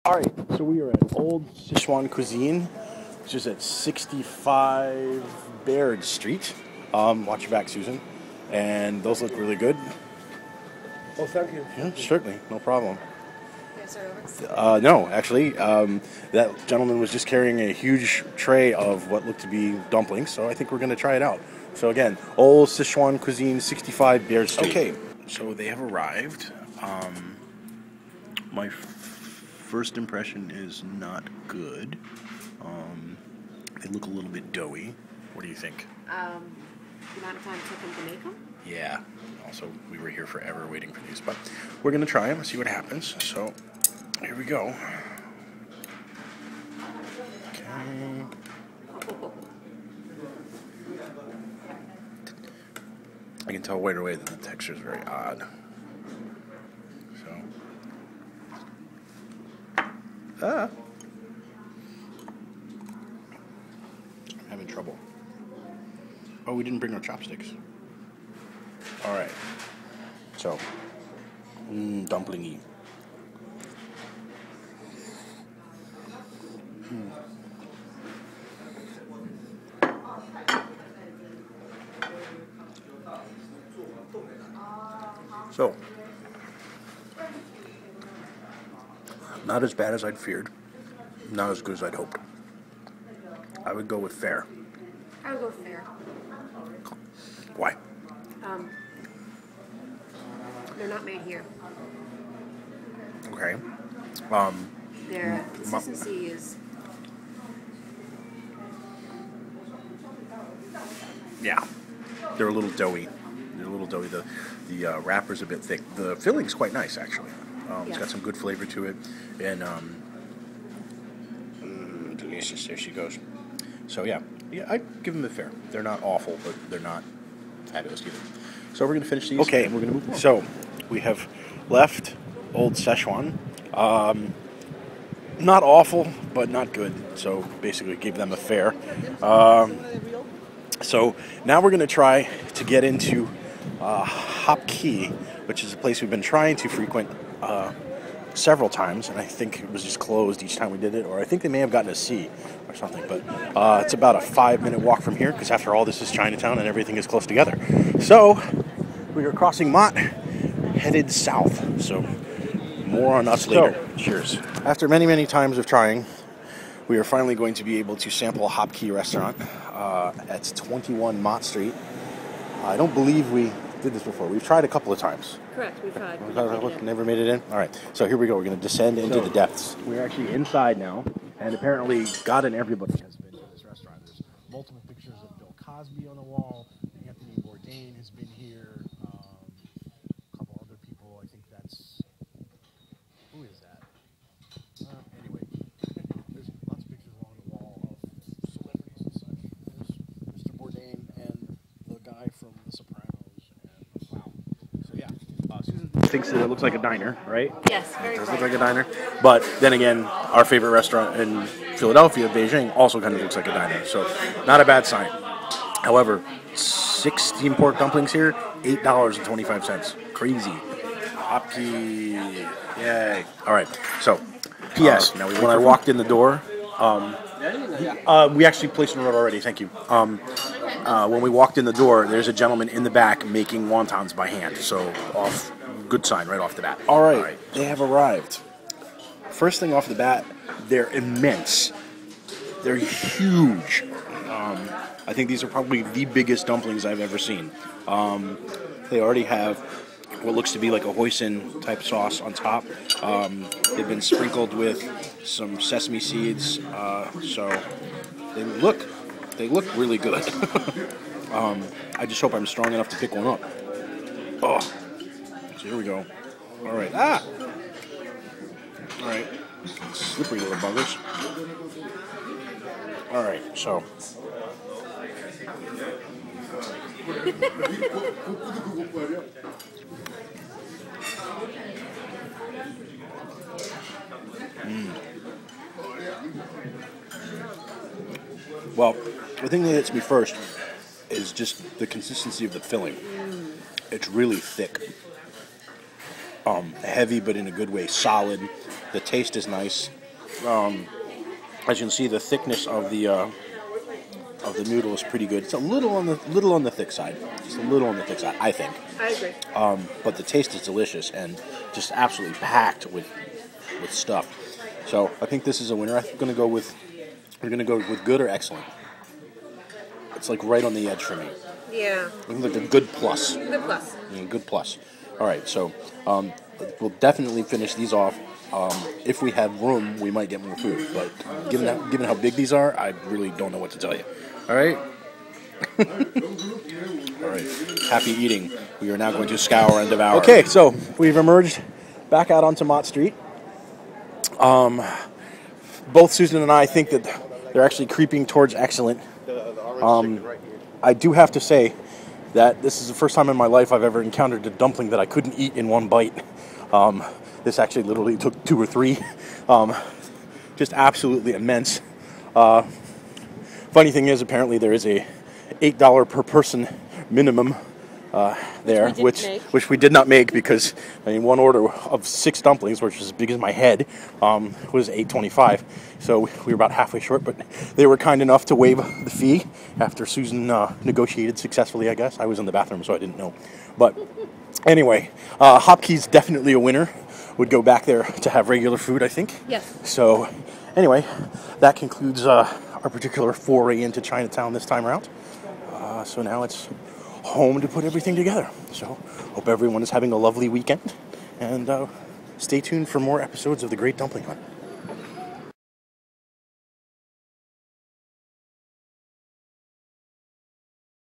Alright, so we are at Old Sichuan Cuisine, which is at 65 Baird Street. Watch your back, Susan. And those look really good. Oh, thank you. Yeah, certainly, no problem. Yes, sir. No, actually, that gentleman was just carrying a huge tray of what looked to be dumplings, so I think we're going to try it out. So again, Old Sichuan Cuisine, 65 Baird Street. Okay, so they have arrived. My first impression is not good. They look a little bit doughy. What do you think? The amount of time it took them to make them? Yeah. Also, we were here forever waiting for these, but we're going to try them and see what happens. So, here we go. Okay. I can tell right away that the texture is very odd. So. I'm having trouble. Oh, we didn't bring our chopsticks. Alright. So. Dumplingy. So. Not as bad as I'd feared. Not as good as I'd hoped. I would go with fair. I would go fair. Why? They're not made here. Okay. Their consistency is... Yeah. They're a little doughy. The wrapper's a bit thick. The filling's quite nice, actually. It's got some good flavor to it. And, delicious. There she goes. So, yeah, I'd give them a fair. They're not awful, but they're not fabulous either. So we're going to finish these. Okay, and we're going to move on. So, we have left Old Sichuan. Not awful, but not good. So, basically, gave them a fair. So, now we're going to try to get into Hop Key, which is a place we've been trying to frequent several times, and I think it was just closed each time we did it, or I think they may have gotten a C or something, but it's about a 5-minute walk from here, because after all, this is Chinatown, and everything is close together. So, we are crossing Mott, headed south, so more on us later. Cheers. After many, many times of trying, we are finally going to be able to sample Hop Key restaurant at 21 Mott Street. I don't believe we did this before. We've tried a couple of times. Correct, we've tried. Never made it in? All right, so here we go. We're going to descend into the depths. We're actually inside now, and apparently God and everybody has been to this restaurant. There's multiple pictures of Bill Cosby on the wall. Anthony Bourdain has been here. A couple other people. I think that's... Who is that? Anyway, there's lots of pictures along the wall of celebrities and such. There's Mr. Bourdain and the guy from The Sopranos. Susan thinks that it looks like a diner, right? Yes, very It does look like a diner. But then again, our favorite restaurant in Philadelphia, Beijing, also kind of looks like a diner. So, not a bad sign. However, 6 steamed pork dumplings here, $8.25. Crazy. Hop Key. Yay. All right. So, P.S. When I walked in the door, we actually placed an order already. Thank you. When we walked in the door, there's a gentleman in the back making wontons by hand. So, good sign right off the bat. All right. They have arrived. First thing off the bat, they're immense. They're huge. I think these are probably the biggest dumplings I've ever seen. They already have what looks to be like a hoisin type sauce on top. They've been sprinkled with some sesame seeds. So they look really good. I just hope I'm strong enough to pick one up. Oh, so here we go. All right. All right. Slippery little buggers. All right. So. Well, the thing that hits me first is just the consistency of the filling. It's really thick. Heavy, but in a good way. Solid. The taste is nice. As you can see, the thickness of the noodle is pretty good. It's a little on the thick side. Just a little on the thick side, I think. I agree. But the taste is delicious and just absolutely packed with stuff. So I think this is a winner. We're gonna go with good or excellent. It's like right on the edge for me. Yeah. I think like a good plus. Good plus. Yeah, good plus. All right, so we'll definitely finish these off. If we have room, we might get more food. But given how big these are, I really don't know what to tell you. All right. All right. Happy eating. We are now going to scour and devour. Okay, so we've emerged back out onto Mott Street. Both Susan and I think that they're actually creeping towards excellent. I do have to say that this is the first time in my life I've ever encountered a dumpling that I couldn't eat in one bite. This actually literally took 2 or 3. Just absolutely immense. Funny thing is, apparently there is a $8 per person minimum there, which we did not make because one order of 6 dumplings, which is as big as my head, was $8.25. So we were about halfway short, but they were kind enough to waive the fee after Susan negotiated successfully. I guess I was in the bathroom, so I didn't know. But anyway, Hopkey's definitely a winner. Would go back there to have regular food, I think. Yes. So anyway, that concludes our particular foray into Chinatown this time around. So now it's home to put everything together. So hope everyone is having a lovely weekend, and stay tuned for more episodes of The Great Dumpling Hunt.